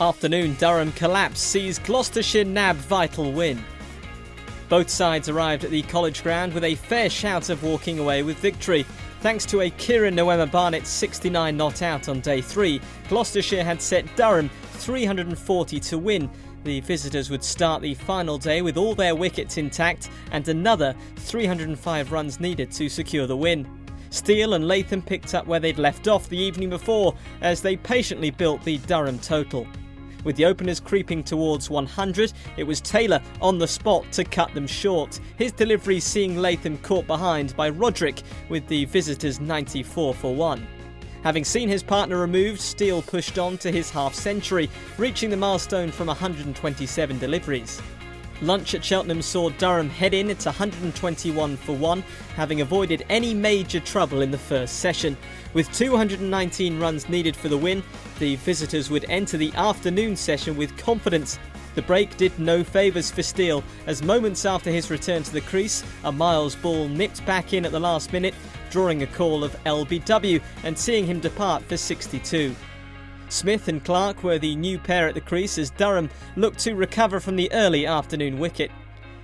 Afternoon Durham collapse sees Gloucestershire nab vital win. Both sides arrived at the college ground with a fair shout of walking away with victory. Thanks to a Kieran Noema Barnett 69 not out on day 3, Gloucestershire had set Durham 340 to win. The visitors would start the final day with all their wickets intact and another 305 runs needed to secure the win. Steele and Latham picked up where they'd left off the evening before as they patiently built the Durham total. With the openers creeping towards 100, it was Taylor on the spot to cut them short, his delivery seeing Latham caught behind by Roderick with the visitors 94 for 1. Having seen his partner removed, Steele pushed on to his half-century, reaching the milestone from 127 deliveries. Lunch at Cheltenham saw Durham head in at 121 for 1, having avoided any major trouble in the first session. With 219 runs needed for the win, the visitors would enter the afternoon session with confidence. The break did no favours for Steele, as moments after his return to the crease, a Miles ball nipped back in at the last minute, drawing a call of LBW and seeing him depart for 62. Smith and Clark were the new pair at the crease as Durham looked to recover from the early afternoon wicket.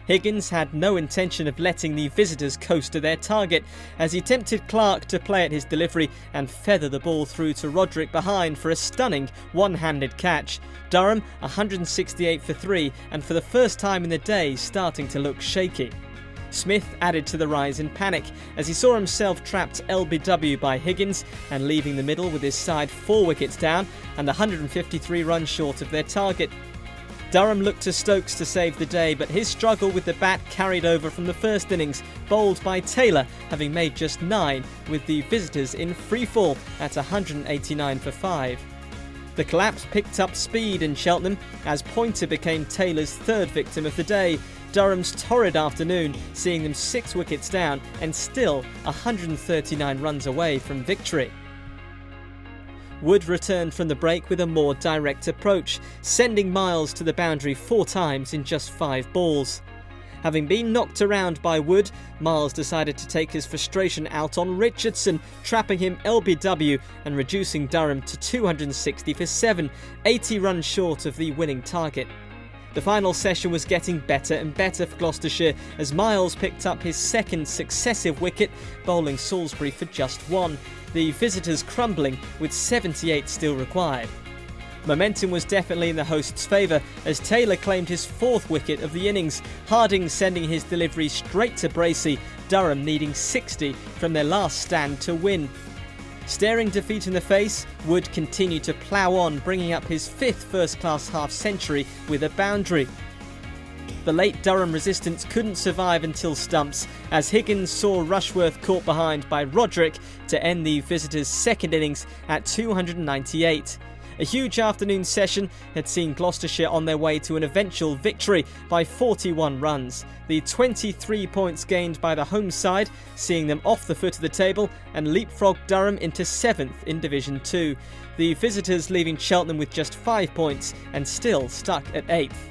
Higgins had no intention of letting the visitors coast to their target as he tempted Clark to play at his delivery and feather the ball through to Roderick behind for a stunning one-handed catch. Durham 168 for 3 and for the first time in the day starting to look shaky. Smith added to the rise in panic as he saw himself trapped LBW by Higgins and leaving the middle with his side 4 wickets down and 153 runs short of their target. Durham looked to Stokes to save the day, but his struggle with the bat carried over from the first innings, bowled by Taylor, having made just 9, with the visitors in freefall at 189 for 5. The collapse picked up speed in Cheltenham as Pointer became Taylor's third victim of the day. Durham's torrid afternoon, seeing them 6 wickets down and still 139 runs away from victory. Wood returned from the break with a more direct approach, sending Miles to the boundary 4 times in just 5 balls. Having been knocked around by Wood, Miles decided to take his frustration out on Richardson, trapping him LBW and reducing Durham to 260 for 7, 80 runs short of the winning target. The final session was getting better and better for Gloucestershire as Miles picked up his second successive wicket, bowling Salisbury for just 1, the visitors crumbling with 78 still required. Momentum was definitely in the hosts' favour as Taylor claimed his 4th wicket of the innings, Harding sending his delivery straight to Bracey, Durham needing 60 from their last stand to win. Staring defeat in the face, Wood continued to plough on, bringing up his 5th first-class half-century with a boundary. The late Durham resistance couldn't survive until stumps, as Higgins saw Rushworth caught behind by Roderick to end the visitors' second innings at 298. A huge afternoon session had seen Gloucestershire on their way to an eventual victory by 41 runs. The 23 points gained by the home side, seeing them off the foot of the table and leapfrogged Durham into 7th in Division 2. The visitors leaving Cheltenham with just 5 points and still stuck at 8th.